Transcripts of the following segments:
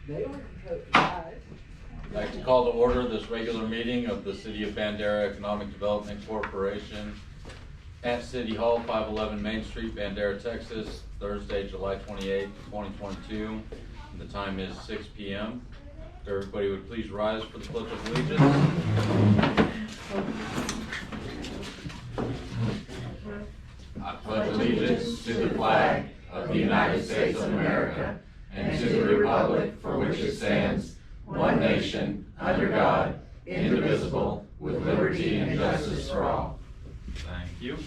They only can vote for 5. I'd like to call to order this regular meeting of the City of Bandera Economic Development Corporation at City Hall, 511 Main Street, Bandera, Texas, Thursday, July 28, 2022. The time is 6 p.m. If everybody would please rise for the Pledge of Allegiance. I pledge allegiance to the flag of the United States of America and to the republic for which it stands, one nation, under God, indivisible, with liberty and justice for all. Thank you.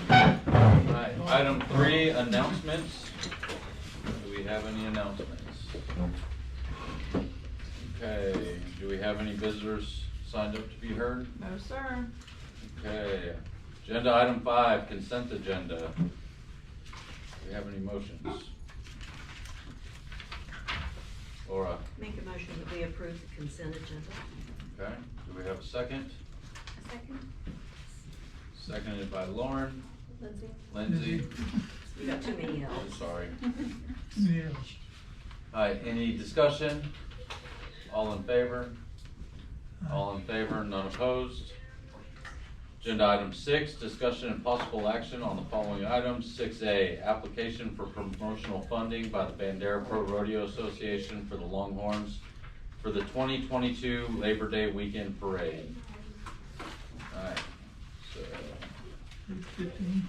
Right. Item 3, announcements. Do we have any announcements? Okay. Do we have any visitors signed up to be heard? No, sir. Okay. Agenda item 5, consent agenda. Do we have any motions? Laura? Make a motion that we approve the consent agenda. Okay. Do we have a second? A second. Seconded by Lauren. Lindsay. Lindsay? We got too many I'm L's. sorry. Yes. Alright, any discussion? All in favor? All in favor, none opposed? Agenda item 6, discussion and possible action on the following items. 6A, application for promotional funding by the Bandera Pro Rodeo Association for the Longhorns for the 2022 Labor Day Weekend Parade. Alright, so 15.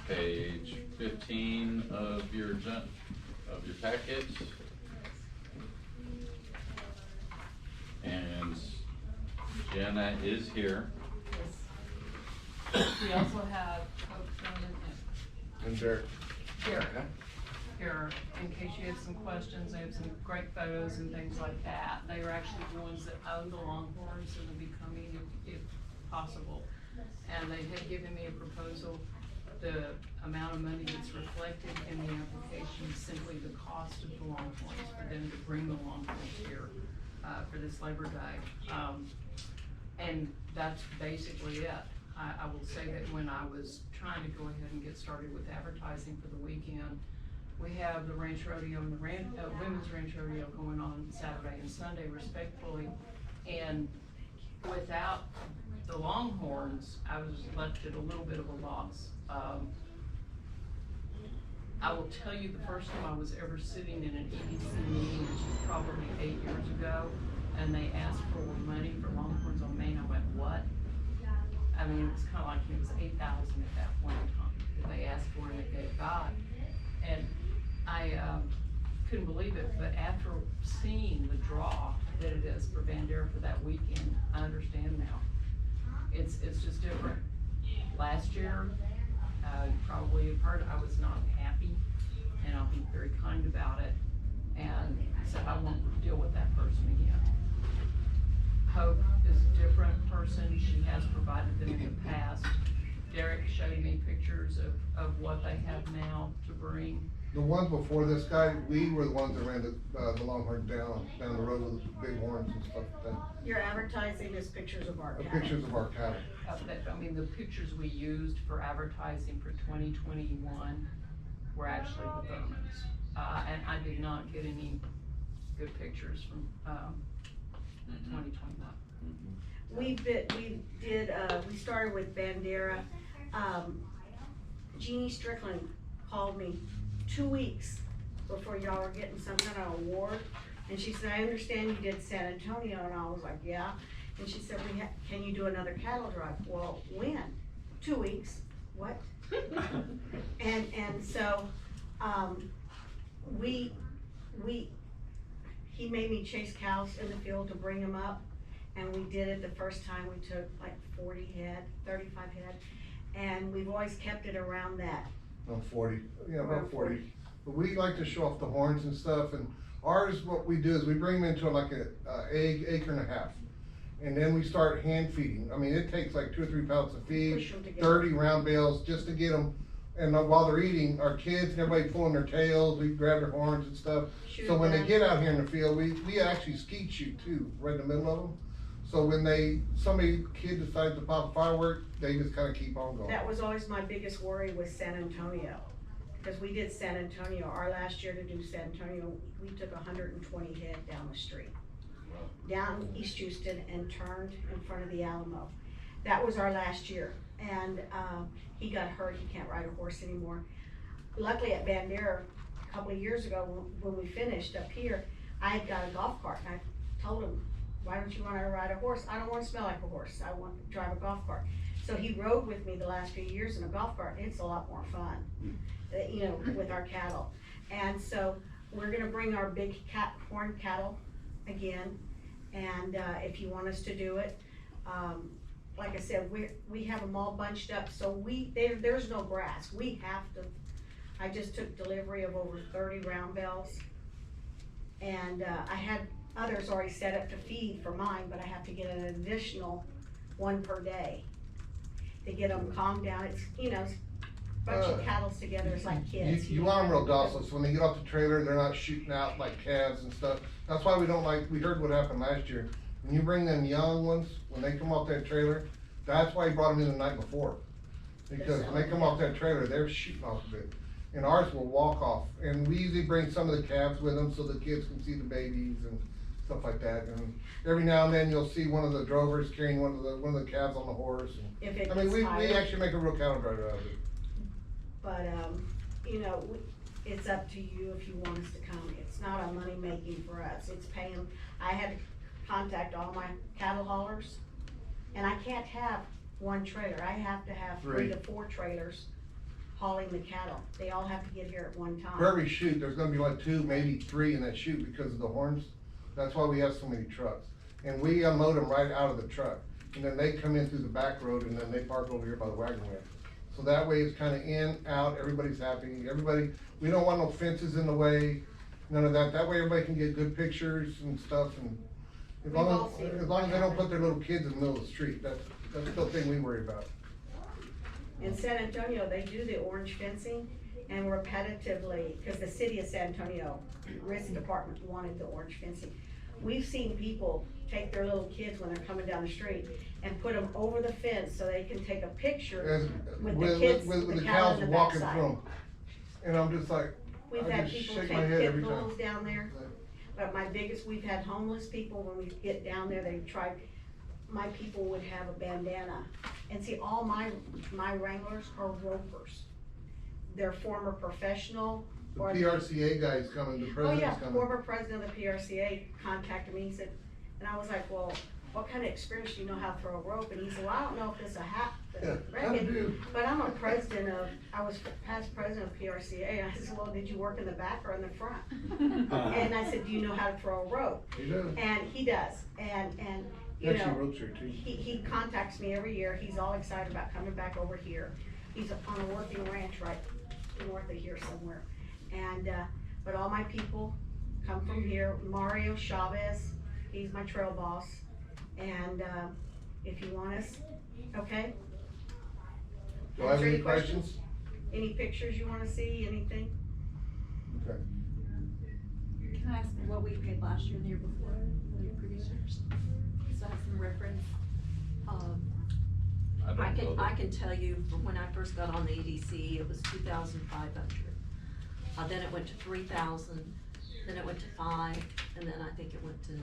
page 15 of your packet. And Jenna is here. We also have folks And Derek. here in case you have some questions. They have some great photos and things like that. They are actually the ones that own the Longhorns and will be coming if possible. And they had given me a proposal. The amount of money that's reflected in the application is simply the cost of the Longhorns, for them to bring the Longhorns here for this Labor Day. And that's basically it. I will say that when I was trying to go ahead and get started with advertising for the weekend, we have the Ranch Rodeo and the Women's Ranch Rodeo going on Saturday and Sunday respectively. And without the Longhorns, I was left at a little bit of a loss. I will tell you, the first time I was ever sitting in an EDC meeting, which was probably 8 years ago, and they asked for money for Longhorns on Main, I went, what? I mean, it was kind of like, it was 8,000 at that point in time that they asked for and that they got. And I couldn't believe it, but after seeing the draw that it is for Bandera for that weekend, I understand now. It's just different. Last year, you probably have heard, I was not happy, and I'll be very kind about it, and said I won't deal with that person again. Hope is a different person. She has provided them in the past. Derek showed me pictures of what they have now to bring. The ones before this guy, we were the ones that ran the Longhorn down the road with the big horns and stuff like that. Your advertising is pictures of our cattle. Pictures of our cattle. I mean, the pictures we used for advertising for 2021 were actually the Thurmans. And I did not get any good pictures from 2021. We started with Bandera. Jeannie Strickland called me 2 weeks before y'all were getting some kind of award. And she said, I understand you did San Antonio. And I was like, yeah. And she said, can you do another cattle drive? Well, when? 2 weeks. What? and so, he made me chase cows in the field to bring them up. And we did it the first time. We took like 40 head, 35 head. And we've always kept it around that. 40, yeah, about 40. But we like to show off the horns and stuff, and ours, what we do is we bring them into like a acre and a half. And then we start hand feeding. I mean, it takes like 2 or 3 pounds of feed, 30 round bales just to get them And while they're eating, our kids and everybody pulling their tails, we grab their horns and stuff. Shoot So when they them. get out here in the field, we actually skeet shoot too, right in the middle of them. So when kid decides to pop a firework, they just kinda keep on going. That was always my biggest worry with San Antonio, because we did San Antonio, our last year to do San Antonio, we took 120 head down the street. Down East Houston and turned in front of the Alamo. That was our last year, and, he got hurt, he can't ride a horse anymore. Luckily at Bandera, a couple of years ago, when we finished up here, I had got a golf cart, and I told him, why don't you wanna ride a horse? I don't wanna smell like a horse, I want to drive a golf cart. So he rode with me the last few years in a golf cart, it's a lot more fun, you know, with our cattle. And so, we're gonna bring our big horned cattle again, and, if you want us to do it, like I said, we have them all bunched up, so there's no grass, we have to. I just took delivery of over 30 round bells, and, I had others already set up to feed for mine, but I have to get an additional one per day to get them calmed down. It's, you know, a bunch of cattle together, it's like kids. You want them real docile, so when they get off the trailer, they're not shooting out like calves and stuff. That's why we don't we heard what happened last year. When you bring them young ones, when they come off that trailer, that's why you brought them in the night before. Because when they come off that trailer, they're shooting off of it. And ours will walk off, and we usually bring some of the calves with them so the kids can see the babies and stuff like that. And every now and then you'll see one of the drovers carrying one of the calves on the horse. If it I mean, gets we tired. actually make a real cattle driver out of it. But, you know, it's up to you if you want us to come. It's not a money making for us, it's paying. I had to contact all my cattle haulers, and I can't have one trailer, I have to have 3 to 4 trailers hauling the cattle. They all have to get here at one time. For every chute, there's gonna be like 2, maybe 3 in that chute because of the horns. That's why we have so many trucks. And we unload them right out of the truck. And then they come in through the back road and then they park over here by the wagon wheel. So that way it's kinda in, out, everybody's happy, we don't want no fences in the way, none of that. That way everybody can get good pictures and stuff, and as long as they don't put their little kids in the middle of the street, that's the thing we worry about. In San Antonio, they do the orange fencing, and repetitively, because the city of San Antonio, risk department wanted the orange fencing. We've seen people take their little kids when they're coming down the street and put them over the fence so they can take a picture with the kids, With the the cow cows in the walking backside. through 'em. And I'm just like, We've I had just people shake take my head pit every time. bulls down there, but we've had homeless people, when we get down there, my people would have a bandana. And see, all my wranglers are ropers. They're former professional. The or PRCA guy's coming, the Oh, president's yeah, coming. former president of the PRCA contacted me, he said, and I was like, well, what kind of experience do you know how to throw a rope? And he said, well, I don't know if it's a Yeah, I racket, do. but I was past president of PRCA, and I said, well, did you work in the back or in the front? And I said, do you know how to throw a rope? He does. And he does, and, you Actually, know, ropes here too. he contacts me every year, he's all excited about coming back over here. He's on a working ranch right north of here somewhere. And, but all my people come from here. Mario Chavez, he's my trail boss. And, if you want us, okay? Do I have Answer any questions? Any pictures you wanna see, anything? Okay. Can I ask what we paid last year and the year before, the previous years? So I have some reference. I can tell you, from when I first got on the EDC, it was 2,500. Then it went to 3,000, then it went to 5, and then I think it went to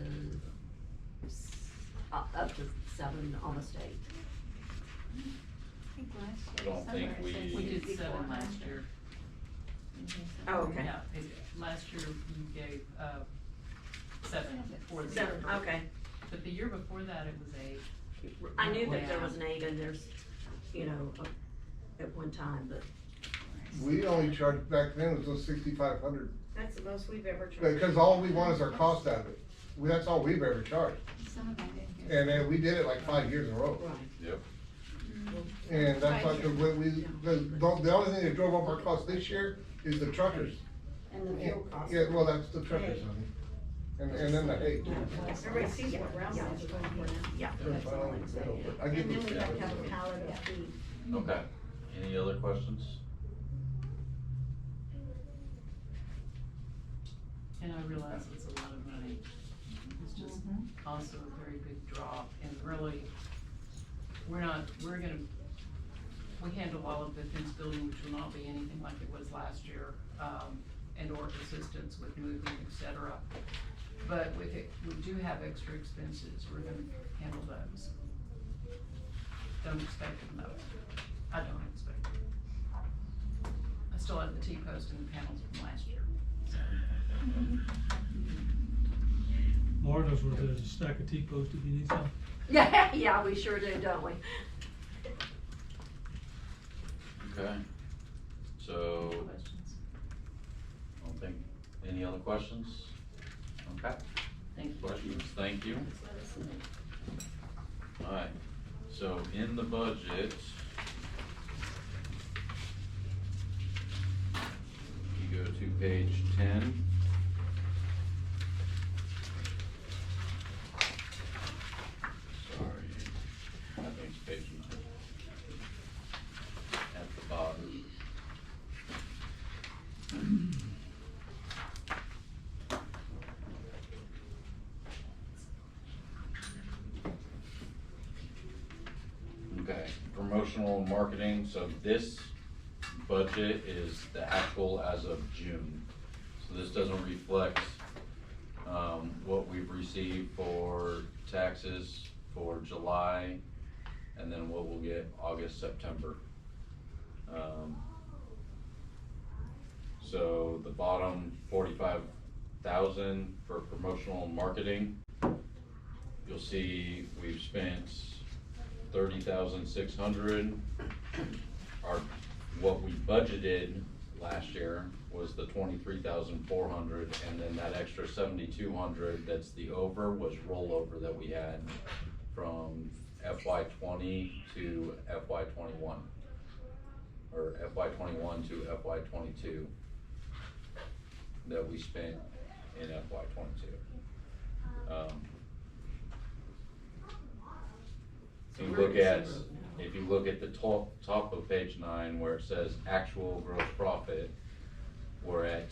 up to 7, almost 8. I don't think We did 7 last year. Oh, okay. Yeah, last year you gave, 7 for the year. 7, okay. But the year before that, it was 8. I knew that there was an 8 and there's, you know, at one time, but. We only charged back then was 6,500, That's the most we've ever charged. because all we want is our cost out of it. That's all we've ever charged. Some of them didn't get. And then we did it like 5 years in a row. Right. Yep. And that's like, the only thing that drove up our cost this year is the truckers. And the fuel cost. Yeah, well, that's the truckers, honey. And then the hay. Everybody sees what round signs are going for now. Yeah. That's why I don't know, but I And get then those we have to have a guys. pallet of feed. Okay, any other questions? And I realize it's a lot of money. It's just also a very big drop, and really, we handle all of the fence building, which will not be anything like it was last year, and or assistance with moving, et cetera. But with it, we do have extra expenses, we're gonna handle those. Don't expect them though. I don't expect it. I still have the T-post and the panels from last year, so. Martha's was a stack of T-posts if you need some. Yeah, yeah, we sure do, don't we? Okay, so, Questions? I don't think, any other questions? Okay, Thank you. questions, thank you. Alright, so in the budget, you go to page 10. Sorry, I think it's page 9. At the bottom. Okay, promotional marketing, so this budget is the actual as of June. So this doesn't reflect, what we've received for taxes for July, and then what we'll get August, September. So the bottom 45,000 for promotional marketing, you'll see we've spent 30,600. What we budgeted last year was the 23,400, and then that extra 7,200 that's the over was rollover that we had from FY20 to FY21, or FY21 to FY22 that we spent in FY22. If you look at the top of page 9 where it says actual gross profit, we're at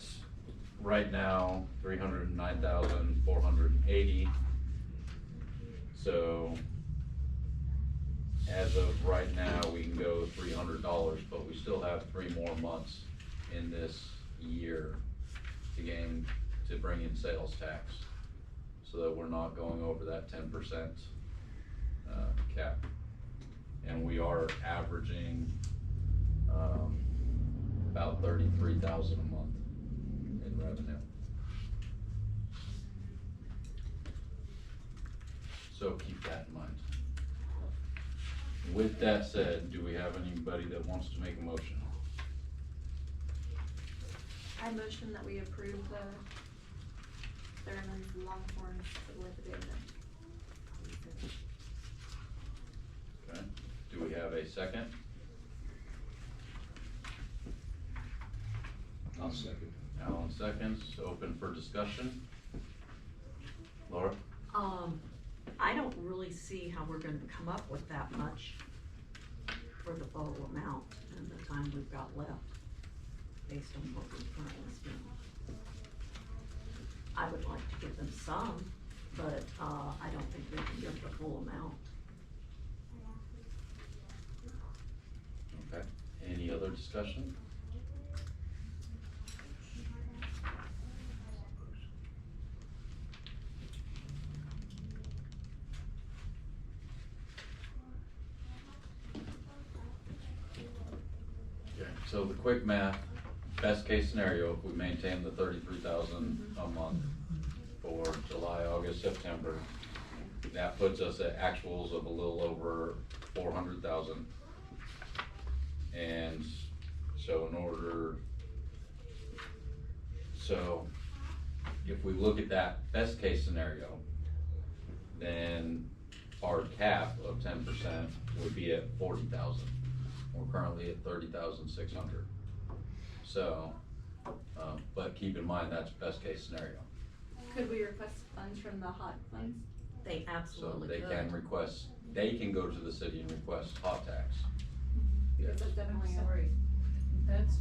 right now 309,480. So as of right now, we can go $300, but we still have 3 more months in this year to bring in sales tax, so that we're not going over that 10% cap. And we are averaging about 33,000 a month in revenue. So keep that in mind. With that said, do we have anybody that wants to make a motion? I motion that we approve the Thurman's Longhorns liquidated. Okay, do we have a second? I'll second. Alan seconds, open for discussion. Laura? I don't really see how we're gonna come up with that much for the total amount and the time we've got left, based on what we've currently spent. I would like to give them some, but, I don't think we can give the full amount. Okay, any other discussion? Okay, so the quick math, best case scenario, if we maintain the 33,000 a month for July, August, September, that puts us at actuals of a little over 400,000. And so if we look at that best case scenario, then our cap of 10% would be at 40,000. We're currently at 30,600. So, but keep in mind, that's best case scenario. Could we request funds from the hot funds? They So absolutely they could. can request, they can go to the city and request hot tax. Yes, Because that's definitely a. Sorry, that's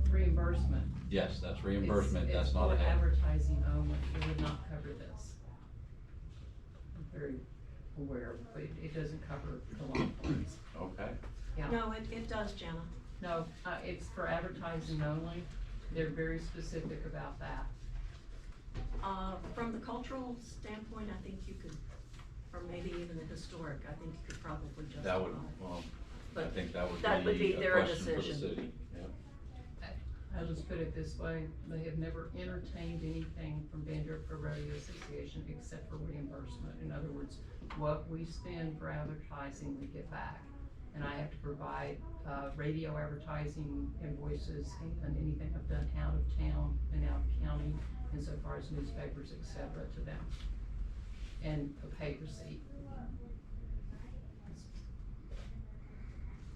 reimbursement. yes, that's reimbursement, It's that's not a for hit. advertising aware, but it doesn't cover the Longhorns. Okay, Yeah. No, it does, Jana. No, it's for advertising only. They're very specific about that. From the cultural standpoint, I think you could, or maybe even the historic, I think you could probably justify. that would, well, I But think that that would would be be a their question for the decision. city, yeah. I'll just put it this way, they have never entertained anything from Bandera Rodeo Association except for reimbursement. In other words, what we spend for advertising, we get back. And I have to provide, radio advertising invoices and anything I've done out of town and out of county, insofar as newspapers, et cetera, to them. And a pay receipt.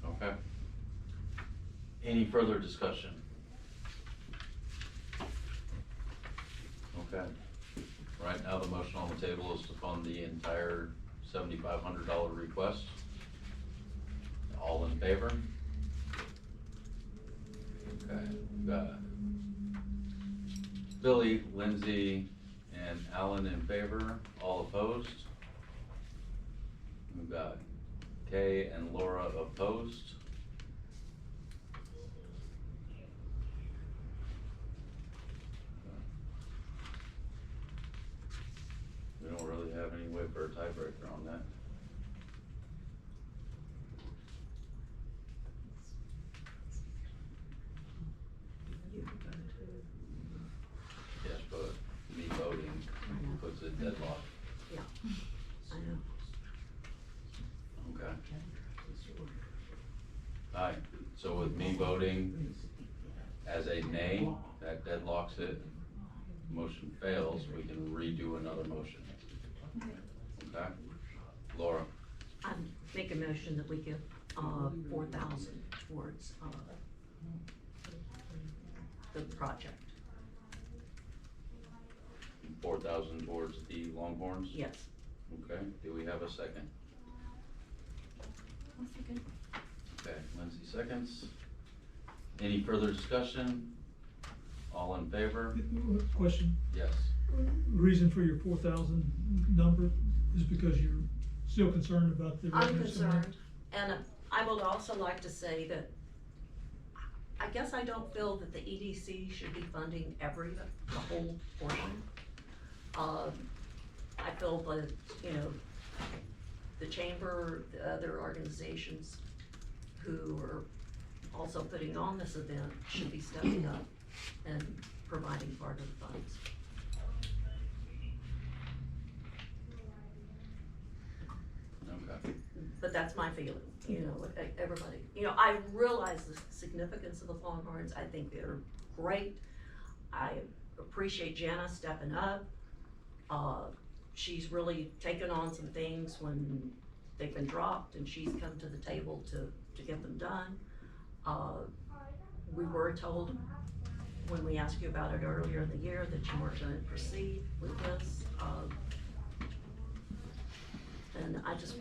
Okay. Any further discussion? Okay. Right now, the motion on the table is to fund the entire $7,500 request. All in favor? Okay, we got Billy, Lindsay, and Alan in favor, all opposed. We've got Kay and Laura opposed. We don't really have any way for a tiebreaker on that. Yes, but me voting puts it deadlocked. Yeah, I know. Okay. Alright, so with me voting as a nay, that deadlocks it. Motion fails, we can redo another motion. Okay? Laura, I make a motion that we give, 4,000 towards, the project. 4,000 towards the Longhorns? Yes. Okay, do we have a second? Okay, Lindsay seconds. Any further discussion? All in favor? Question, Yes. reason for your 4,000 number is because you're still concerned about the I'm revenue somewhere? concerned, and I would also like to say that I guess I don't feel that the EDC should be funding the whole portion. I feel that, the chamber, the other organizations who are also putting on this event should be stepping up and providing part of the funds. Okay. But that's my feeling, everybody, I realize the significance of the Longhorns, I think they're great. I appreciate Jana stepping up. She's really taken on some things when they've been dropped, and she's come to the table to get them done. We were told, when we asked you about it earlier in the year, that you weren't gonna proceed with this. And I just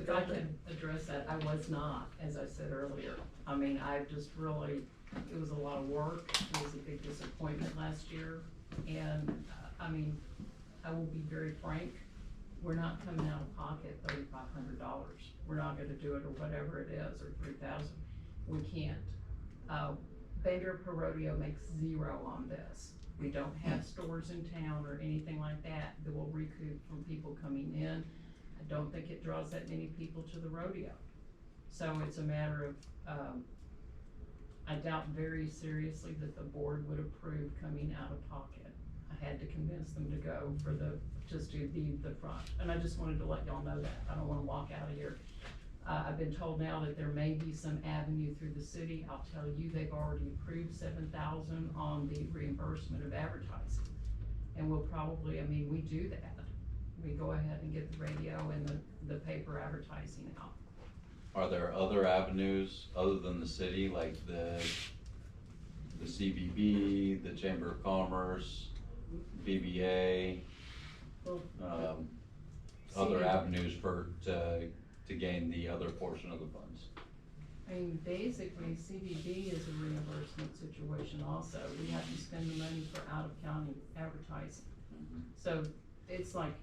If I can address that, I was not, as I said earlier. I mean, I just really, it was a lot of work, it was a big disappointment last year, and, I will be very frank, we're not coming out of pocket $3,500. We're not gonna do it, or whatever it is, or 3,000, we can't. Bandera Rodeo makes zero on this. We don't have stores in town or anything like that will recoup from people coming in. I don't think it draws that many people to the rodeo. So it's a matter of, I doubt very seriously that the board would approve coming out of pocket. I had to convince them to go for just do the front. And I just wanted to let y'all know that. I don't wanna walk out of here. I've been told now that there may be some avenue through the city. I'll tell you, they've already approved 7,000 on the reimbursement of advertising. And we'll probably, we do that. We go ahead and get the radio and the paper advertising out. Are there other avenues other than the city, like the CBB, the Chamber of Commerce, BBA, other avenues to gain the other portion of the funds? Basically, CBB is a reimbursement situation also. We have to spend the money for out-of-county advertising. So it's like,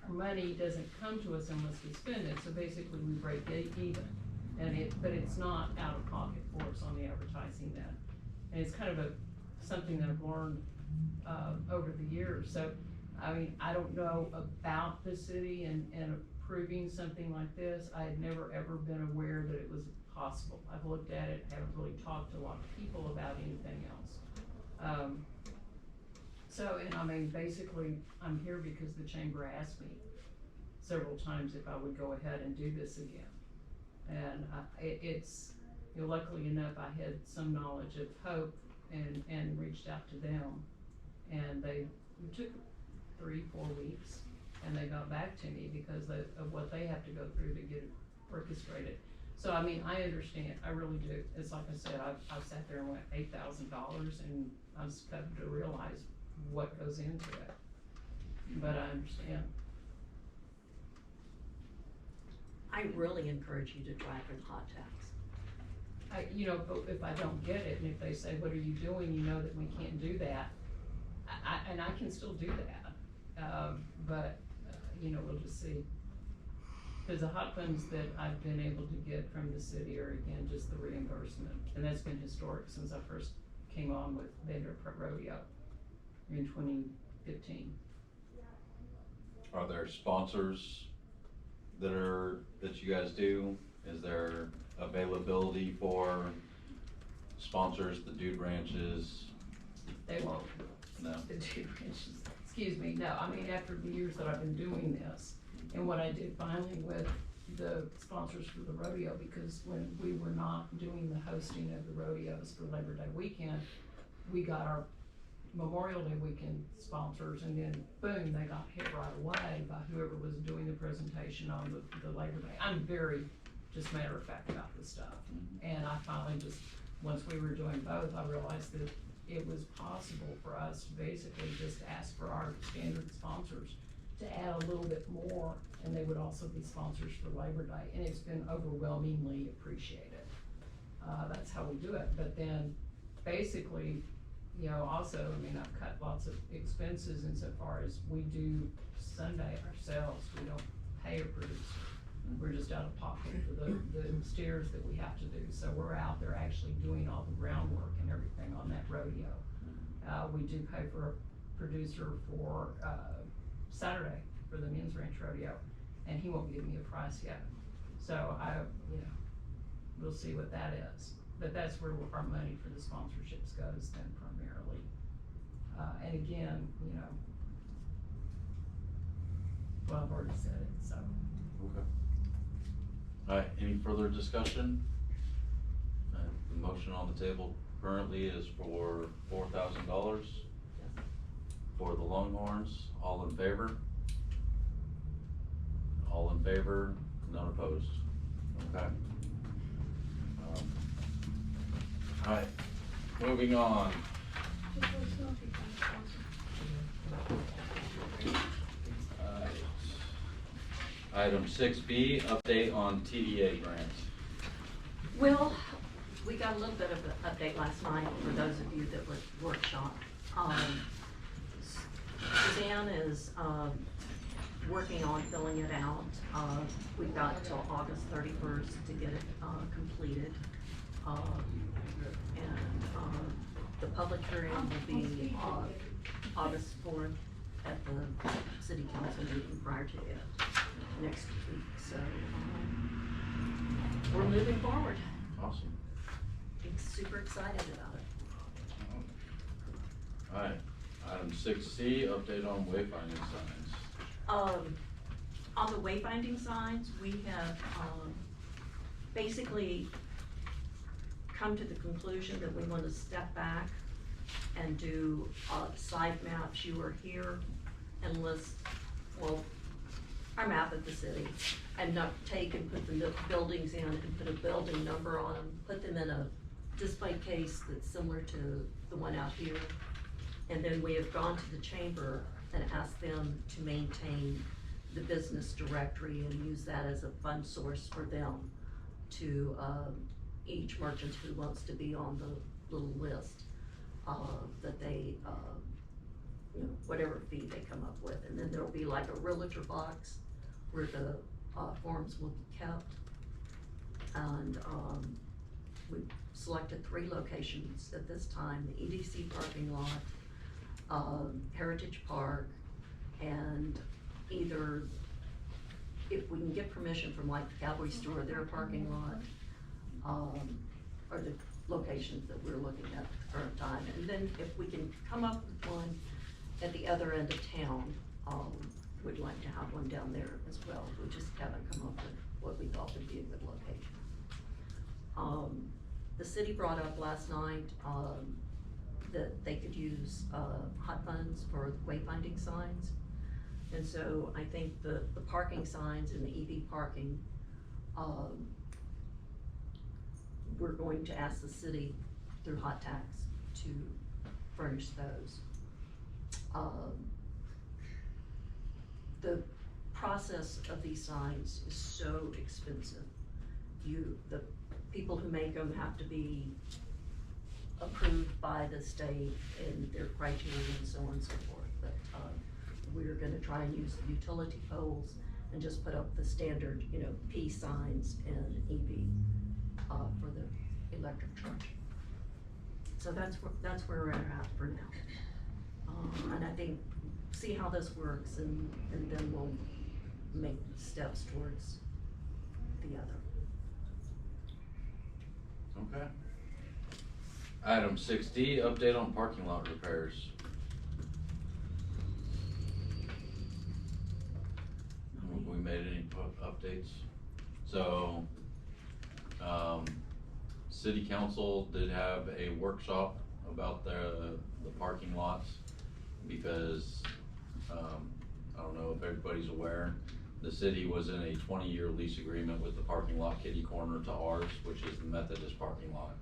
money doesn't come to us unless we spend it, so basically we break even. But it's not out of pocket for us on the advertising then. And it's kind of something that I've learned, over the years. So, I mean, I don't know about the city and approving something like this. I had never ever been aware that it was possible. I've looked at it, haven't really talked to a lot of people about anything else. So, and I mean, basically, I'm here because the chamber asked me several times if I would go ahead and do this again. And it's, you know, luckily enough, I had some knowledge of Hope and reached out to them. And it took 3-4 weeks, and they got back to me because of what they have to go through to get it orchestrated. So, I mean, I understand, I really do. It's like I said, I've sat there and went $8,000, and I was come to realize what goes into it. But I understand. I really encourage you to drive for the hot tax. You know, but if I don't get it, and if they say, what are you doing, you know that we can't do that, and I can still do that, but, you know, we'll just see. Because the hot funds that I've been able to get from the city are, again, just the reimbursement, and that's been historic since I first came on with Bandera Rodeo in 2015. Are there sponsors that you guys do? Is there availability for sponsors, the dude ranches? They won't. No. The dude ranches, excuse me, no, I mean, after the years that I've been doing this, and what I did finally with the sponsors for the rodeo, because when we were not doing the hosting of the rodeos for Labor Day weekend, we got our Memorial Day weekend sponsors, and then boom, they got hit right away by whoever was doing the presentation on the Labor Day. I'm very just matter of fact about this stuff. And I finally just, once we were doing both, I realized that it was possible for us to basically just ask for our standard sponsors to add a little bit more, and they would also be sponsors for Labor Day, and it's been overwhelmingly appreciated. That's how we do it. But then basically, you know, also, I mean, I've cut lots of expenses insofar as we do Sunday ourselves. We don't pay a producer. We're just out of pocket for the steers that we have to do. So we're out there actually doing all the groundwork and everything on that rodeo. We do pay for a producer for Saturday for the men's ranch rodeo, and he won't give me a price yet. So you know, we'll see what that is. But that's where our money for the sponsorships goes then primarily. And again, you know, well, I've already said it, so. Okay. All right, any further discussion? The motion on the table currently is for $4,000 for the Longhorns. All in favor? All in favor, none opposed. Okay. All right, moving on. Item 6B, update on Tva Brands. Well, we got a little bit of an update last night for those of you that were workshop. Suzanne is working on filling it out. We've got till August 31st to get it completed. The public hearing will be August 4th at the city council meeting prior to it next week. So we're moving forward. Awesome. I'm super excited about it. All right, item 6C, update on wayfinding signs. On the wayfinding signs, we have basically come to the conclusion that we want to step back and do side maps. You were here and list, well, our map of the city, and not take and put the buildings in and put a building number on them, put them in a display case that's similar to the one out here. And then we have gone to the chamber and asked them to maintain the business directory and use that as a fund source for them to each merchant who wants to be on the little list that they you know, whatever fee they come up with. And then there'll be like a realtor box where the, forms will be kept. And, we selected 3 locations at this time: the EDC parking lot, Heritage Park, and either, if we can get permission from like the Cowboy Store, their parking lot, are the locations that we're looking at the current time. And then if we can come up with one at the other end of town, we'd like to have one down there as well. We just haven't come up with what we thought would be a good location. The city brought up last night, that they could use, hot funds for wayfinding signs. And so I think the parking signs and the EV parking, we're going to ask the city through hot tax to furnish those. The process of these signs is so expensive. The people who make them have to be approved by the state and their criteria and so on and so forth. But, we're gonna try and use the utility poles and just put up the standard, you know, P signs and EV, for the electric charge. So that's where we're at for now. And I think, see how this works, and then we'll make steps towards the other. Okay. Item 6D, update on parking lot repairs. Have we made any updates? So, city council did have a workshop about the parking lots, because, I don't know if everybody's aware, the city was in a 20-year lease agreement with the parking lot kitty corner to ours, which is the Methodist parking lot.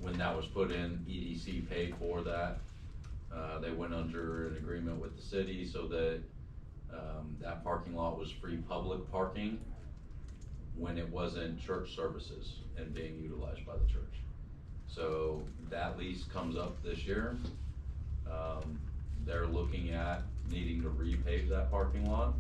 When that was put in, EDC paid for that. They went under an agreement with the city so that that parking lot was free public parking when it wasn't church services and being utilized by the church. So that lease comes up this year. They're looking at needing to repave that parking lot.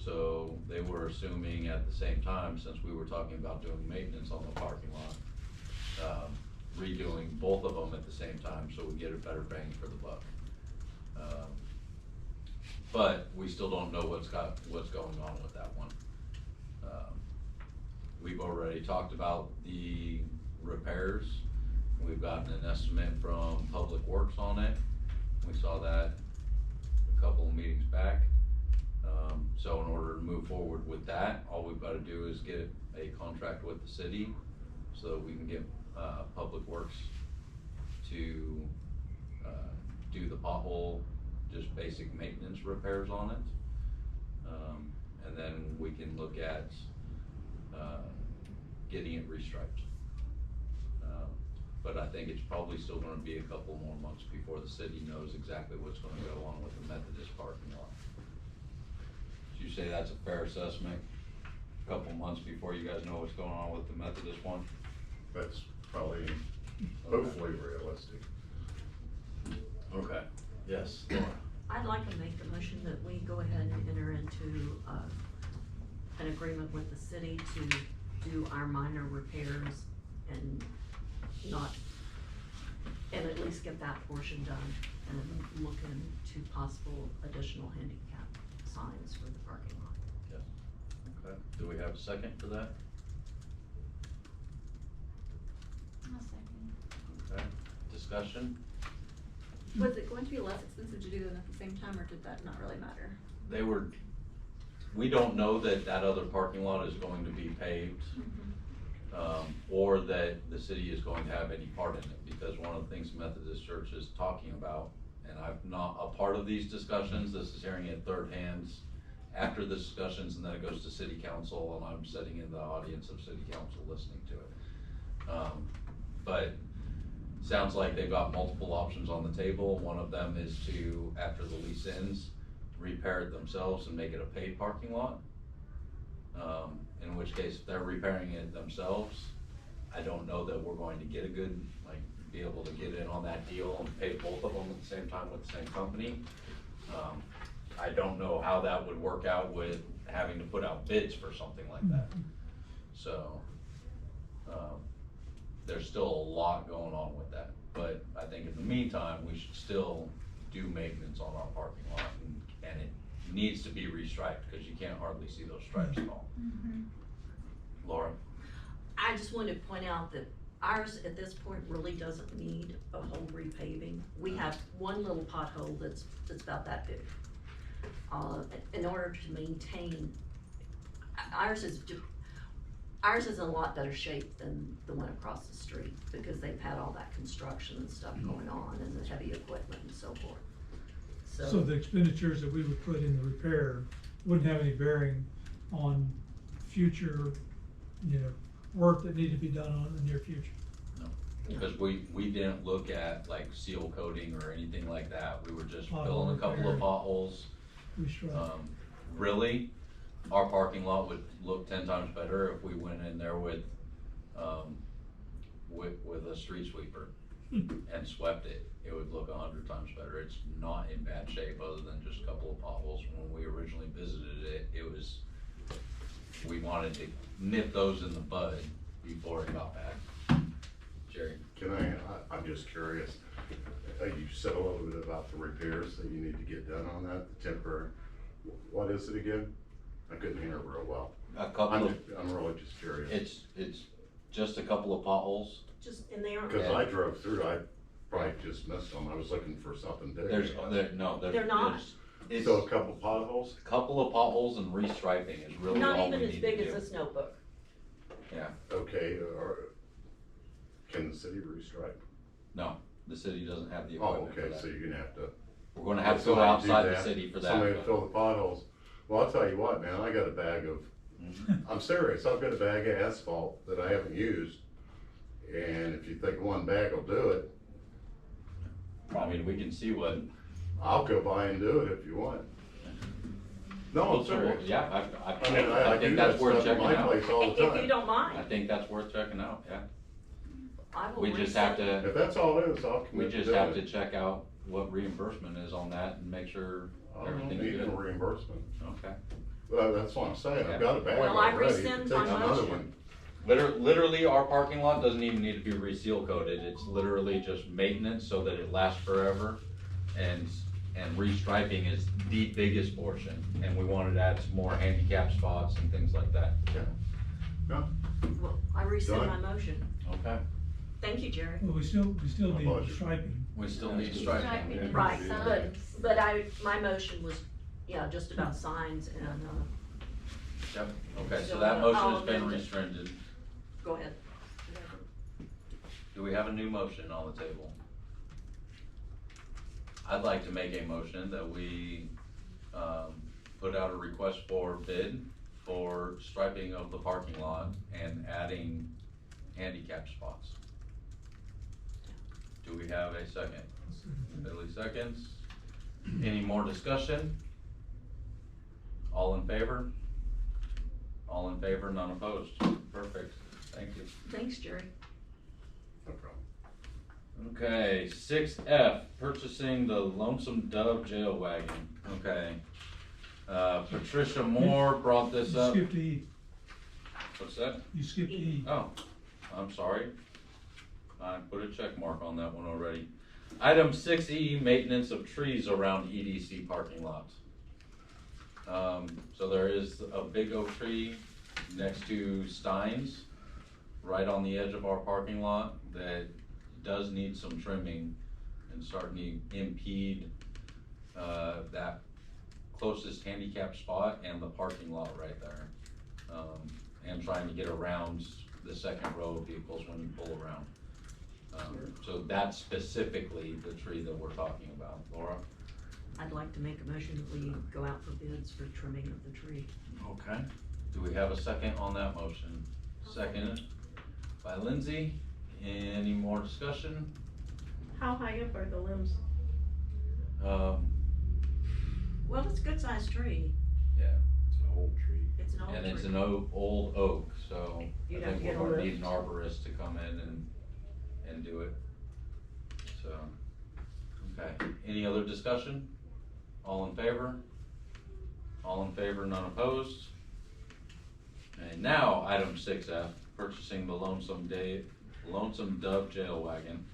So they were assuming at the same time, since we were talking about doing maintenance on the parking lot, redoing both of them at the same time so we get a better bang for the buck. But we still don't know what's going on with that one. We've already talked about the repairs. We've gotten an estimate from Public Works on it. We saw that a couple of meetings back. So in order to move forward with that, all we've got to do is get a contract with the city so that we can get Public Works to do the pothole, just basic maintenance repairs on it. And then we can look at getting it restriped. But I think it's probably still gonna be a couple more months before the city knows exactly what's gonna go on with the Methodist parking lot. Did you say that's a fair assessment? A couple months before you guys know what's going on with the Methodist one? That's probably, hopefully realistic. Okay, yes. I'd like to make the motion that we go ahead and enter into, an agreement with the city to do our minor repairs and at least get that portion done, and look into possible additional handicap signs for the parking lot. Yes. Okay, do we have a second for that? I'll second. Okay, discussion? Was it going to be less expensive to do them at the same time, or did that not really matter? We don't know that that other parking lot is going to be paved, or that the city is going to have any part in it, because one of the things Methodist Church is talking about, and I'm not a part of these discussions, this is hearing it third hands after the discussions, and then it goes to city council, and I'm sitting in the audience of city council listening to it. But sounds like they've got multiple options on the table. One of them is to, after the lease ends, repair it themselves and make it a paid parking lot. In which case, if they're repairing it themselves, I don't know that we're going to get a good, be able to get in on that deal and pay both of them at the same time with the same company. I don't know how that would work out with having to put out bids for something like that. So, there's still a lot going on with that, but I think in the meantime, we should still do maintenance on our parking lot, and it needs to be restriped, because you can't hardly see those stripes at all. Laura? I just wanted to point out that ours at this point really doesn't need a whole repaving. We have one little pothole that's about that big. In order to maintain, ours is in a lot better shape than the one across the street, because they've had all that construction and stuff going on, and the heavy equipment and so forth. So the expenditures that we would put in the repair wouldn't have any bearing on future, work that need to be done on in the near future. No, because we didn't look at like seal coating or anything like that. We were just Pothole filling a couple of repair. potholes. Really, our parking lot would look 10 times better if we went in there with a street sweeper and swept it. It would look 100 times better. It's not in bad shape, other than just a couple of potholes. When we originally visited it, we wanted to nip those in the bud before it got bad. Jerry? I'm just curious, you said a little bit about the repairs that you need to get done on that, the temporary. What is it again? I couldn't hear real well. I'm really just curious. It's just a couple of potholes. And they aren't. Cause I drove through, I probably just missed them, I was looking for something big. They're not. It's So a couple potholes? a couple of potholes and restriping is really all Not we even as need big to as do. this notebook. Yeah, Okay, can the city restripe? no, the city doesn't have the Oh, equipment for okay, that. so you're gonna have to. We're gonna have to go somebody do outside the that, city for that. Somebody to but- fill the potholes. Well, I'll tell you what, man, I got a bag of, I'm serious, I've got a bag of asphalt that I haven't used. And if you think one bag will do it, I mean, we can see what. I'll go by and do it if you want. No, I'm serious. Yeah, I mean, I I do think that that's worth stuff at checking my out. place all the If you time. don't I mind, think that's worth checking out, yeah. I will. We just have resend- to, If that's all it is, I'll we commit to just doing have to it. check out what reimbursement is on that and make sure I don't everything's need no good. reimbursement. Okay. Well, that's what I'm saying, I've Yeah. got a bag Well, I already, rescind it my takes another motion. one. Literally, our parking lot doesn't even need to be reseal coated. It's literally just maintenance so that it lasts forever. And restriping is the biggest portion, and we wanted to add some more handicap spots and things like that. No, Well, I rescind Done. my motion. Okay. Thank you, Jerry. Well, we still My need pleasure. striping. We still need striping. Striping. Right, Signs. but my motion was, just about signs and, Yep, okay, so So, that motion I'll has been amend it. rescinded. go ahead. Do we have a new motion on the table? I'd like to make a motion that we, put out a request for bid for striping of the parking lot and adding handicap spots. Do we have a second? Billy seconds. Any more discussion? All in favor? All in favor, none opposed. Perfect, thank you. Thanks, Jerry. no problem. Okay, 6F, purchasing the Lonesome Dove jail wagon. Okay. Patricia Moore brought this You up. skipped E. What's that? You skipped E. Oh, I'm sorry. I put a check mark on that one already. Item 6E, maintenance of trees around EDC parking lots. So there is a big oak tree next to Stein's, right on the edge of our parking lot, that does need some trimming and starting to impede, that closest handicap spot and the parking lot right there. And trying to get around the second row of vehicles when you pull around. So that's specifically the tree that we're talking about. Laura? I'd like to make a motion that we go out for bids for trimming of the tree. Okay. Do we have a second on that motion? Second by Lindsay. Any more discussion? How high up are the limbs? Well, it's a good sized tree. Yeah, It's an old tree. It's an old and tree. it's an old oak, so You'd I have think to get we're a gonna need an lift. arborist to come in and do it. So, okay, any other discussion? All in favor? All in favor, none opposed? And now, item 6F, purchasing the Lonesome Dove Jail Wagon.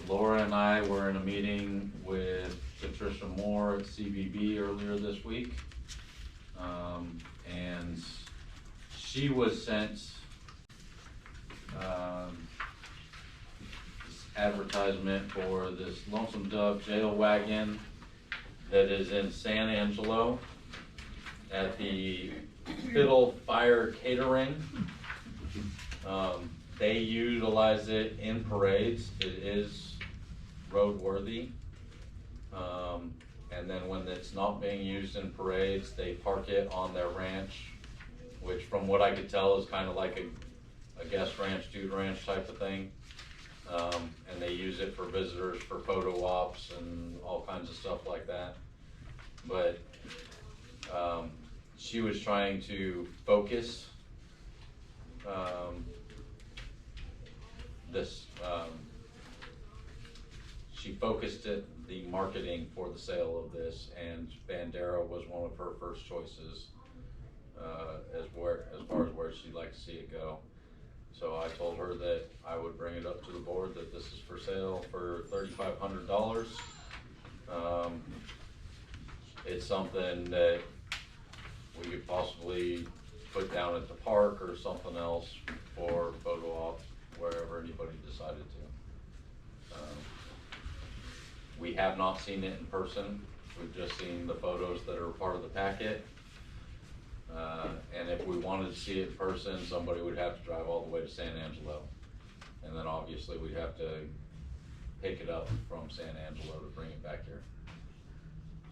Laura and I were in a meeting with Patricia Moore at CBB earlier this week. And she was sent this advertisement for this Lonesome Dove Jail Wagon that is in San Angelo at the Fiddle Fire Catering. They utilize it in parades. It is roadworthy. And then when it's not being used in parades, they park it on their ranch, which from what I could tell is kind of like a guest ranch, dude ranch type of thing. And they use it for visitors, for photo ops and all kinds of stuff like that. But she was trying to focus she focused the marketing for the sale of this, and Bandera was one of her first choices as far as where she'd like to see it go. So I told her that I would bring it up to the board that this is for sale for $3,500. It's something that we could possibly put down at the park or something else for photo ops, wherever anybody decided to. We have not seen it in person. We've just seen the photos that are part of the packet. And if we wanted to see it in person, somebody would have to drive all the way to San Angelo. And then obviously we'd have to pick it up from San Angelo to bring it back here.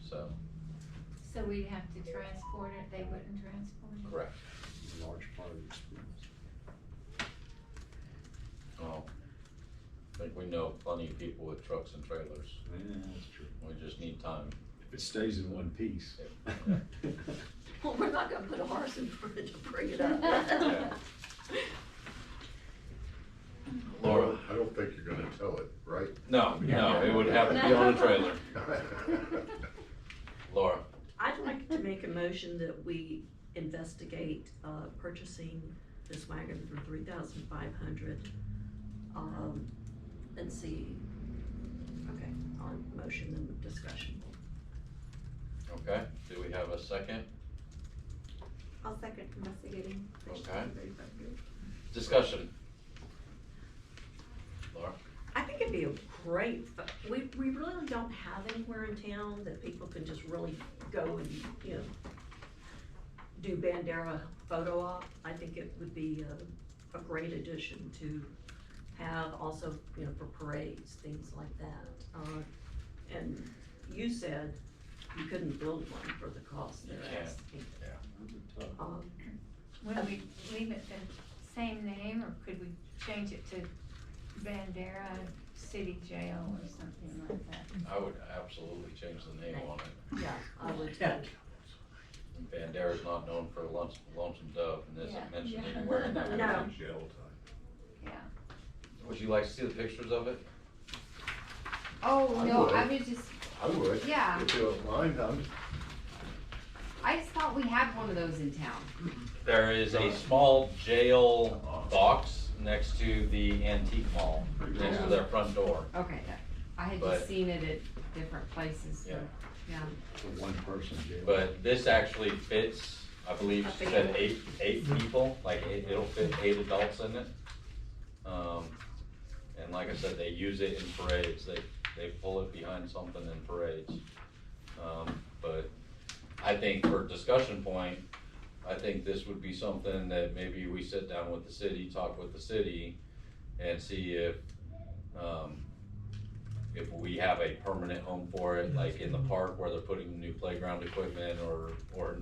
So. So we'd have to transport it, they wouldn't transport it? Correct. Large part of the experience. Well, I think we know plenty of people with trucks and trailers. Yeah, that's true. We just need time. If it stays in one piece. Yeah. Well, we're not gonna put a horse in front to bring it up. Yeah. Laura? I don't think you're gonna tow it, right? No, it would have to be on a trailer. Laura? I'd like to make a motion that we investigate, purchasing this wagon for $3,500, and see, okay, on motion and discussion. Okay, do we have a second? I'll second investigating. Okay. Discussion. Laura? I think it'd be a great, we really don't have anywhere in town that people can just really go and, you know, do Bandera photo op. I think it would be a great addition to have also, you know, for parades, things like that. And you said you couldn't build one for the cost they're can't. asking. Yeah. Would we leave it the same name, or could we change it to Bandera City Jail or something like that? I would absolutely change the name on it. Yeah, I would. Bandera's not known for Lonesome Dove, and isn't mentioned Yeah. anywhere in that. No. Yeah. Would you like to see the pictures of it? Oh, I no, would. I would just, I would. Yeah. If you don't mind, I just thought we had one of those in town. There is a small jail box next to the antique mall, next to their front door. Okay, I had But- just seen it at different places, Yeah. so, yeah. For one person jail. But this actually fits, I believe she said eight people, like it'll fit 8 adults in it. And like I said, they use it in parades, they pull it behind something in parades. But I think for discussion point, I think this would be something that maybe we sit down with the city, talk with the city, and see if we have a permanent home for it, like in the park where they're putting new playground equipment, or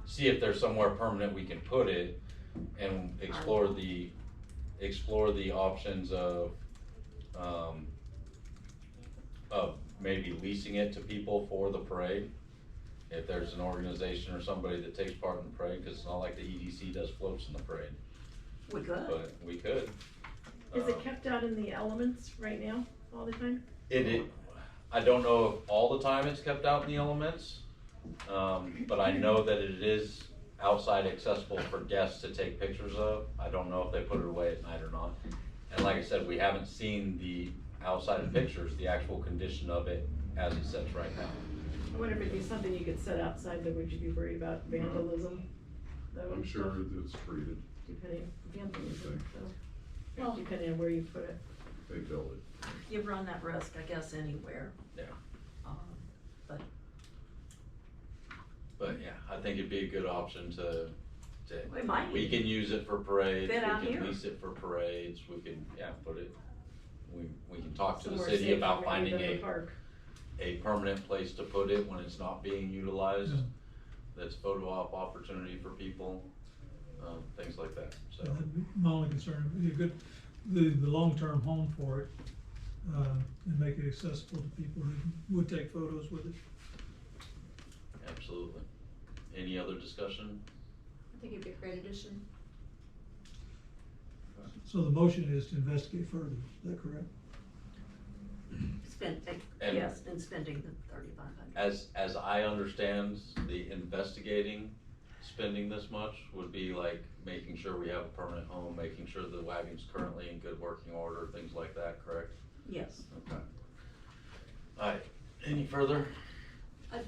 see if there's somewhere permanent we can put it, and explore the options of maybe leasing it to people for the parade. If there's an organization or somebody that takes part in the parade, cause it's not like the EDC does floats in the parade, We could. but we could. Is it kept out in the elements right now? all the time? I don't know if all the time it's kept out in the elements, but I know that it is outside accessible for guests to take pictures of. I don't know if they put it away at night or not. And like I said, we haven't seen the outside of pictures, the actual condition of it as it sits right now. I wonder if it'd be something you could set outside, that would you be worried about vandalism? I'm sure it's treated, Depending, vandalism, so, Well- depending on where you put it. they build it. You run that risk, I guess, anywhere. Yeah. But But yeah, I think it'd be a good option to, We might we can use it for parades, we fit out can here. lease it for parades, we can, yeah, put it, we can talk to the Somewhere city safer about maybe finding than the a park. permanent place to put it when it's not being utilized. Yeah. That's photo op opportunity for people, things like that, so. That'd be my only concern, would be a good, the long-term home for it, and make it accessible to people who would take photos with it. Absolutely. Any other discussion? I think it'd be a great addition. So the motion is to investigate further, is that correct? And- yes, and spending the 3,500. As I understand, the investigating spending this much would be like making sure we have a permanent home, making sure the wagon's currently in good working order, things like that, correct? Yes. Okay. Alright, any further? I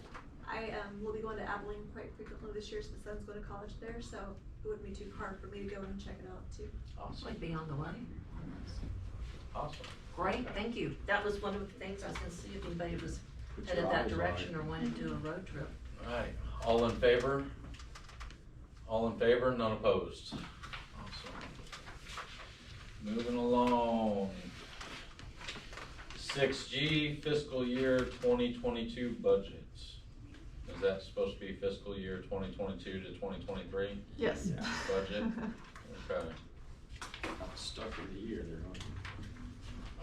will be going to Abilene quite frequently this year, so my son's going to college there, so it wouldn't be too hard for me to go and check it out too. Awesome, Might be on the way. awesome. Great, thank you. That was one of the things I was gonna see if anybody was Put headed your that eyes on direction it. or wanted to do a road trip. Alright, all in favor? All in favor, none opposed? Awesome. Moving along. 6G fiscal year 2022 budget. Is that supposed to be fiscal year 2022 to 2023 Yes. Yeah. budget? Okay. Stuck in the year there,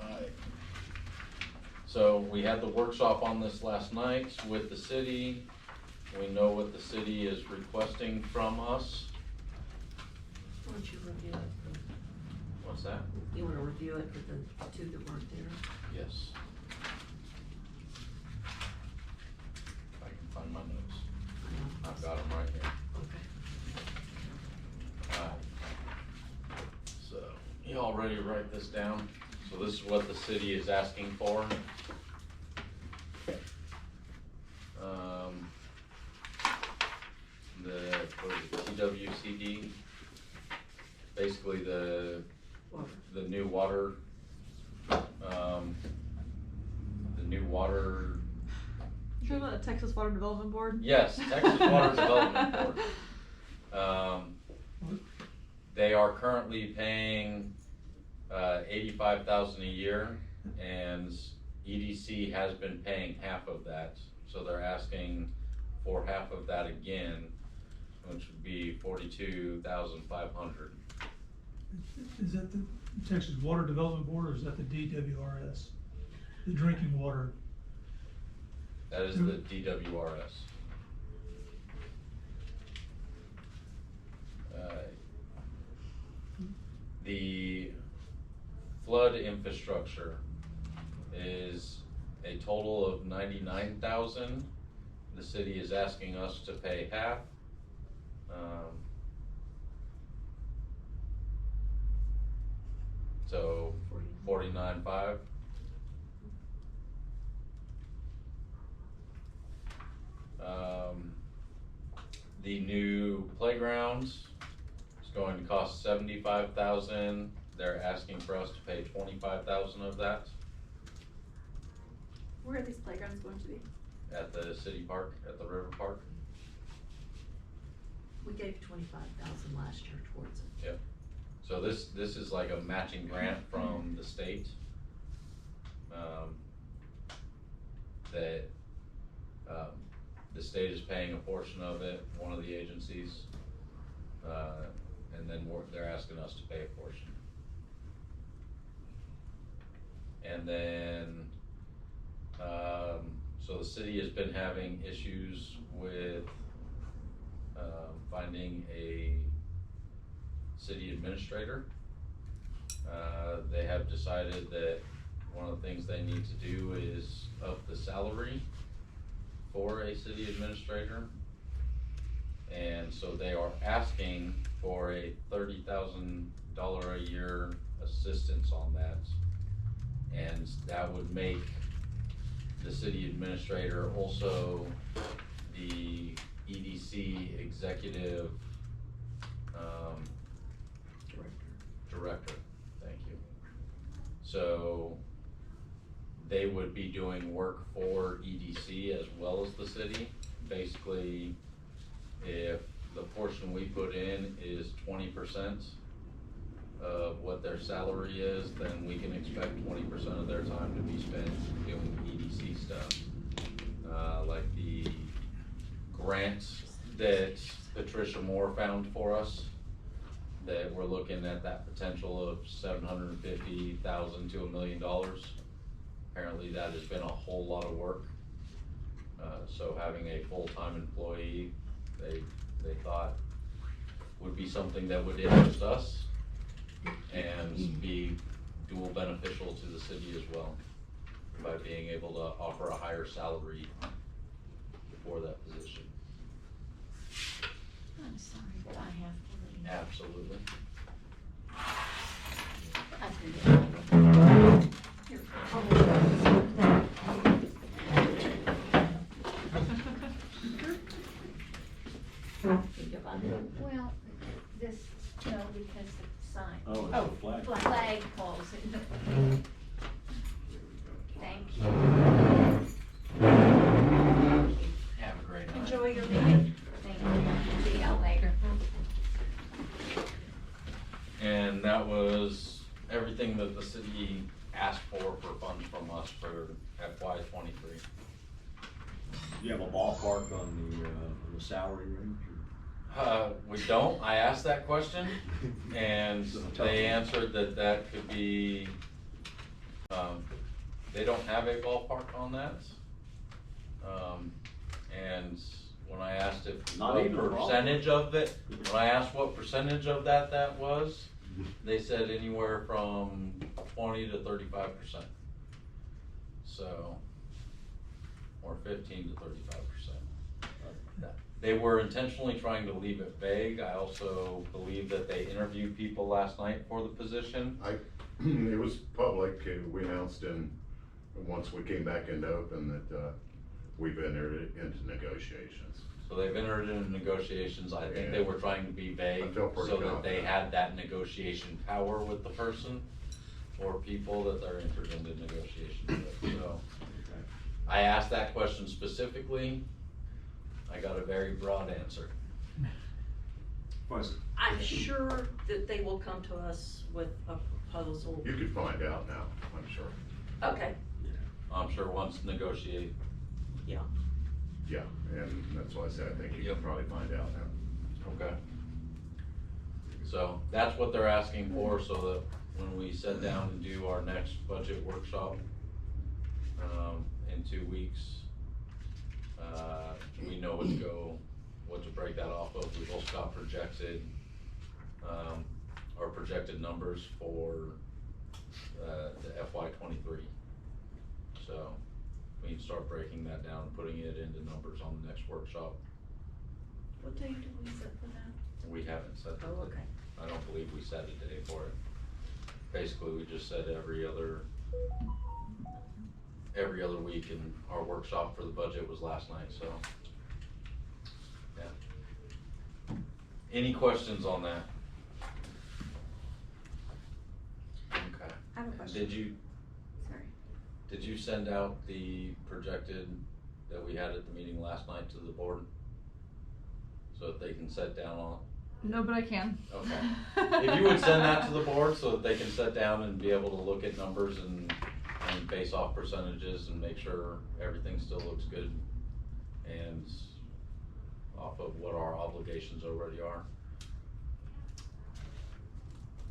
Alright. So we had the workshop on this last night with the city. We know what the city is requesting from us. Why don't you review it? What's that? You wanna review it for the two that weren't there? Yes. If I can find my notes. I've got them right here. Okay. Alright. So, you all ready to write this down? So this is what the city is asking for. What is it, TWCD, basically the new water, the new water. You talking about the Texas Water Development Board? Yes, Texas Water Development Board. They are currently paying, $85,000 a year, and EDC has been paying half of that, so they're asking for half of that again, which would be $42,500. Is that the Texas Water Development Board, or is that the DWRS? The drinking water? That is the DWRS. The flood infrastructure is a total of $99,000. The city is asking us to pay half. So 49.5. The new playgrounds is going to cost $75,000. They're asking for us to pay $25,000 of that Where are these playgrounds going to be? at the city park, at the river park. We gave 25,000 last year towards it. Yep. So this is like a matching grant from the state. That, the state is paying a portion of it, one of the agencies, and then they're asking us to pay a portion. And then, so the city has been having issues with, finding a city administrator. They have decided that one of the things they need to do is up the salary for a city administrator. And so they are asking for a $30,000 a year assistance on that. And that would make the city administrator also the EDC executive, director, thank you. So they would be doing work for EDC as well as the city. Basically, if the portion we put in is 20% of what their salary is, then we can expect 20% of their time to be spent doing EDC stuff. Like the grants that Patricia Moore found for us, that we're looking at that potential of $750,000 to $1 million. Apparently that has been a whole lot of work. So having a full-time employee, they thought would be something that would interest us and be dual beneficial to the city as well, by being able to offer a higher salary for that position. I'm sorry, but I have to leave. Absolutely. I can get it. Here. Well, this, no, because the sign. Oh, it's a flag. Flag poles. Thank you. Have a great night. Enjoy your meeting. Thank you. See y'all later. And that was everything that the city asked for funds from us for FY '23. Do you have a ballpark on the salary range? We don't. I asked that question, and they answered that could be, they don't have a ballpark on that. And when I asked what percentage of it, when I asked what percentage of that was, they said anywhere from 20 to 35%. So, or 15 to 35%. They were intentionally trying to leave it vague. I also believe that they interviewed people last night for the position. It was public, we announced once we came back into open that, we've entered into negotiations. So they've entered into negotiations. I think they were trying to be vague I feel pretty so that they confident. had that negotiation power with the person or people that they're entered into negotiations with. So I asked that question specifically. I got a very broad answer. I'm sure that they will come to us with a proposal. You could find out now, I'm sure. Okay, I'm sure once negotiate. yeah. Yeah, and that's why I said I think you can probably find out now. Okay. So that's what they're asking for, so that when we sit down and do our next budget workshop, in 2 weeks, we know what to break that off of. We've also got projected, our projected numbers for, the FY '23. So we can start breaking that down and putting it into numbers on the next workshop. What day do we set for that? We haven't set the Oh, date. okay. I don't believe we set a day for it. Basically, we just said every other week, and our workshop for the budget was last night, so. Yeah. Any questions on that? Okay. I have a question. Sorry. Did you send out the projected that we had at the meeting last night to the board? So that they can sit down on? No, but I can. Okay. If you would send that to the board so that they can sit down and be able to look at numbers and base off percentages and make sure everything still looks good and off of what our obligations already are.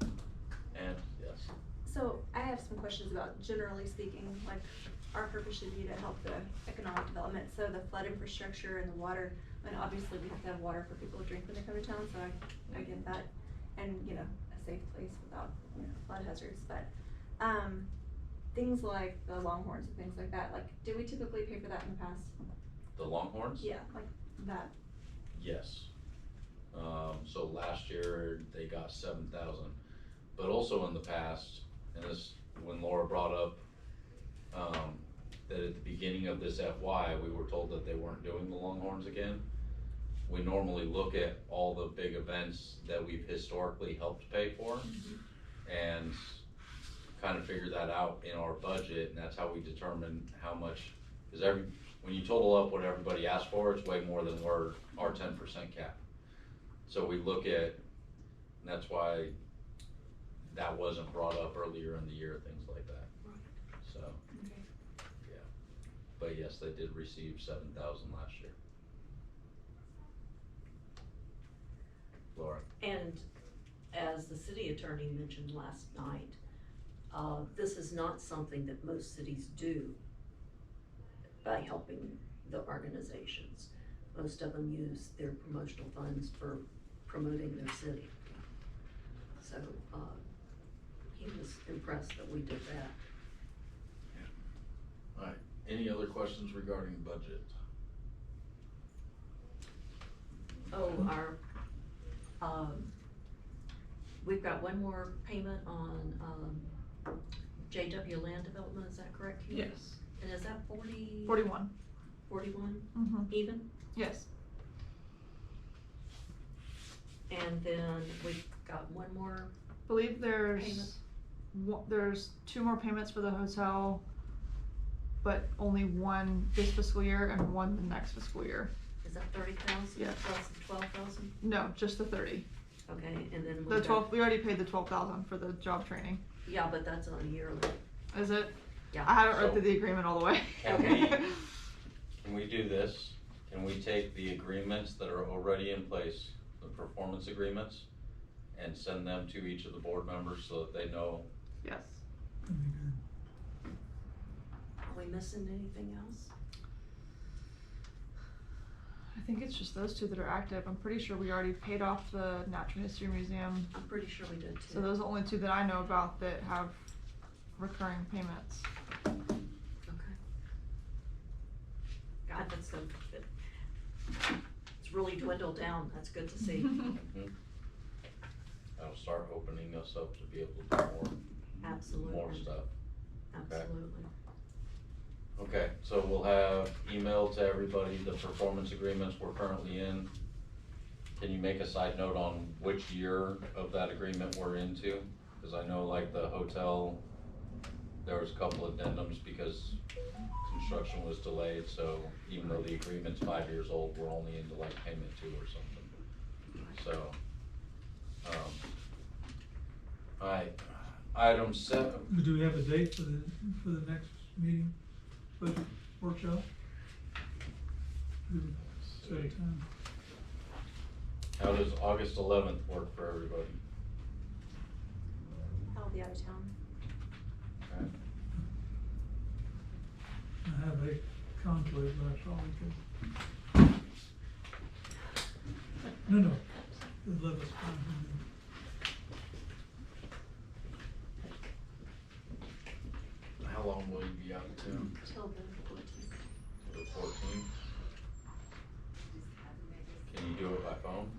And yes. So I have some questions about, generally speaking, like our purpose should be to help the economic development. So the flood infrastructure and the water, and obviously we have to have water for people to drink when they come to town, so I get that. And, a safe place without, flood hazards, but, things like the Longhorns and things like that, like, do we typically pay for that in the past? The Longhorns? Yeah, like that. Yes. So last year they got 7,000, but also in the past, and this, when Laura brought up, that at the beginning of this FY, we were told that they weren't doing the Longhorns again. We normally look at all the big events that we've historically helped pay for and kind of figure that out in our budget, and that's how we determine how much, because when you total up what everybody asked for, it's way more than our 10% cap. So we look at, and that's why that wasn't brought up earlier in the year, things like that. So, Okay. yeah. But yes, they did receive 7,000 last year. Laura? And as the city attorney mentioned last night, this is not something that most cities do by helping the organizations. Most of them use their promotional funds for promoting their city. So, he was impressed that we did that. All right, any other questions regarding budget? Oh, we've got one more payment on, JW Land Development, is that correct, Keith? Yes. And is that 41. 41 Mm-hmm. even? Yes. And then we've got one more, Believe there's Payment. there's 2 more payments for the hotel, but only one this fiscal year and one the next fiscal year. is that 30,000 Yes. plus the 12,000? No, just the 30. Okay, and then The 12. We already paid the 12,000 for the job training. Yeah, but that's on a yearly. Is it? Yeah. I haven't read So- through the agreement all the way. Can we do this? Can we take the agreements that are already in place, the performance agreements, and send them to each of the board members so that they know? Yes. That'd be good. Are we missing anything else? I think it's just those 2 that are active. I'm pretty sure we already paid off the Natural History Museum. I'm pretty sure we did too. So those are the only 2 that I know about that have recurring payments. Okay. God, that's so good. It's really dwindled down, that's good to see. Mhm. That'll start opening us up to be able to do Absolutely. more stuff. Absolutely. Okay, so we'll have email to everybody, the performance agreements we're currently in. Can you make a side note on which year of that agreement we're into? Cause I know like the hotel, there was a couple addendums because construction was delayed, so even though the agreement's 5 years old, we're only into like payment 2 or something. So, alright, item 7. Do we have a date for the next meeting, budget workshop? Do we set a time? How does August 11th work for everybody? I'll be out of town. Okay. I have a conflict, but I probably could. No, the 11th is fine. How long will you be out of town? Till the 14th. The 14th? Can you do it by phone?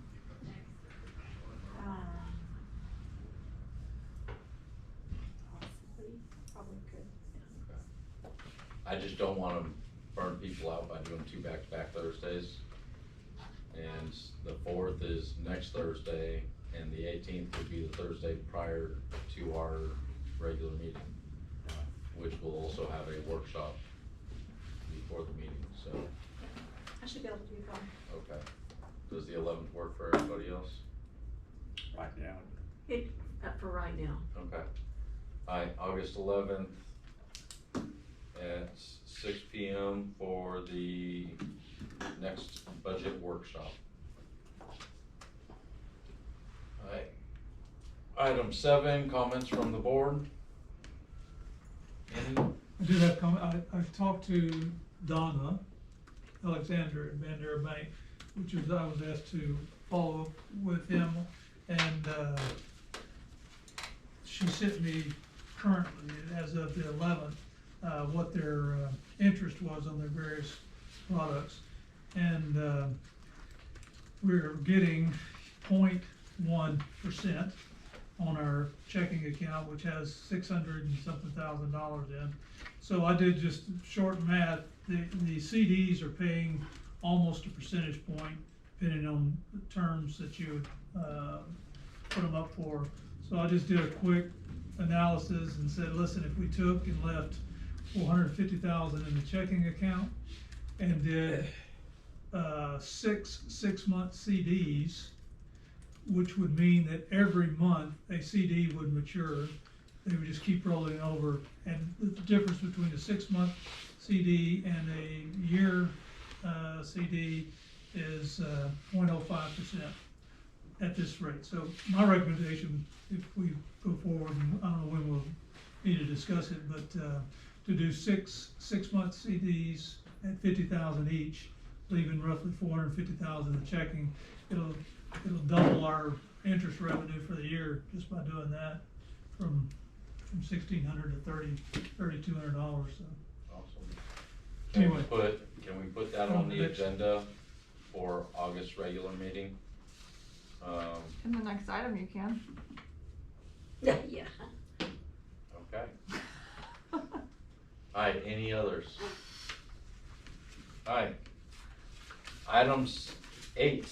Possibly, probably could. I just don't wanna burn people out by doing 2 back-to-back Thursdays. And the 4th is next Thursday, and the 18th would be the Thursday prior to our regular meeting, which will also have a workshop before the meeting, so, I should be able to do that. okay. Does the 11th work for everybody else? Right now. For right now. Okay. Alright, August 11th at 6 p.m. for the next budget workshop. Alright. Item 7, comments from the board. Any? I do have comment, I've talked to Donna Alexander at Bandera Bank, which is, I was asked to follow up with him, and, she sent me currently, as of the 11th, what their interest was on their various products. And we're getting 0.1% on our checking account, which has 600 and something thousand dollars in. So I did just short math. The CDs are paying almost a percentage point, depending on the terms that you put them up for. So I just did a quick analysis and said, listen, if we took and left 450,000 in the checking account and did 6-month CDs, which would mean that every month a CD would mature. They would just keep rolling over, and the difference between a 6-month CD and a year CD is 0.05% at this rate. So my recommendation, if we go forward, and I don't know when we'll need to discuss it, but to do six-month CDs at 50,000 each, leaving roughly 450,000 in checking, it'll double our interest revenue for the year just by doing that, from $1,600 to $3,200. So. Awesome. Anyway. Can we put that on the agenda for August regular meeting? In the next item you can. Yeah. Okay. Alright, any others? Alright. Items 8.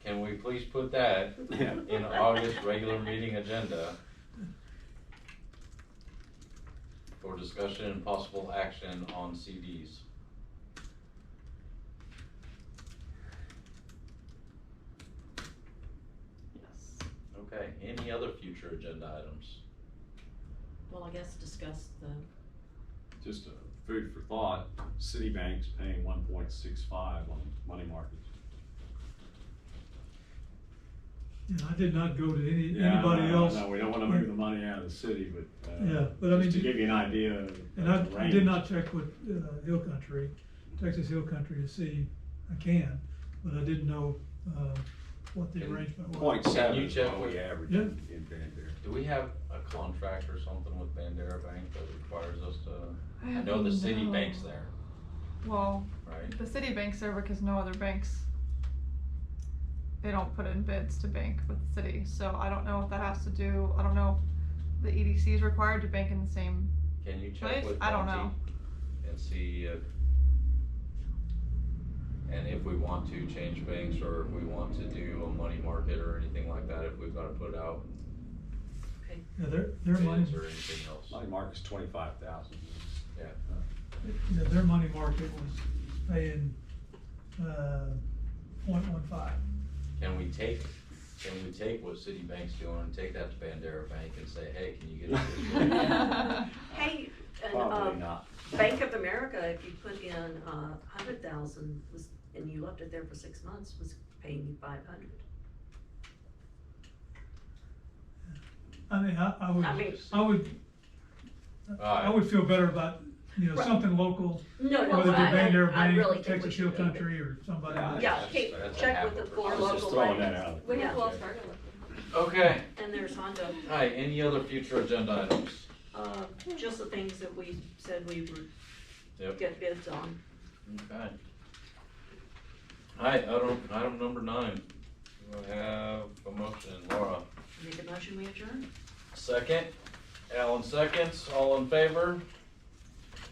Can we please put that in August regular meeting agenda for discussion and possible action on CDs? Yes. Okay, any other future agenda items? Well, I guess discuss the, Just food for thought, Citibank's paying 1.65 on money markets. Yeah, I did not go to anybody No, else. no, we don't wanna move the money out of the city, but, Yeah, but I mean, just to give you an idea of And the I range. did not check with Hill Country, Texas Hill Country, to see, I can, but I didn't know what the arrangement was. 0.7 Can you is check what with- we average Yeah. in Bandera. Do we have a contract or something with Bandera Bank that requires us to, I I know the city know. bank's there, Well, right? the city banks there because no other banks, they don't put in bids to bank with the city. So I don't know if that has to do, I don't know if the EDC is required to bank in the same Can you check place. with I don't Monty know. and see if, and if we want to change banks, or if we want to do a money market or anything like that, if we've gotta put out Yeah, their money, bids or anything else? Money market's 25,000. Yeah. yeah, their money market was paying 0.15. Can we take what Citibank's doing and take that to Bandera Bank and say, hey, can you get us this rate? Hey, Probably and, not. Bank of America, if you put in 100,000 was, and you left it there for 6 months, was paying you 500. I mean, I Alright. would feel better about, Right. something local, No, whether it be Bandera I really Bank, think we Texas should Hill leave it. Country, or somebody Yeah, else. Yeah, That's- okay, that's check half with the of it. four I was just local throwing banks. that out. We have Yeah. Wells Fargo with them. Okay, And there's Honda, alright, any other future agenda items? just the things that we said we would Yep. get bids on. Okay. Alright, item number 9. We have a motion, Laura. Make a motion, we adjourn. Second, Alan seconds, all in favor?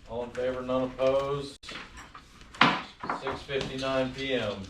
All in favor, none opposed? 6:59 PM.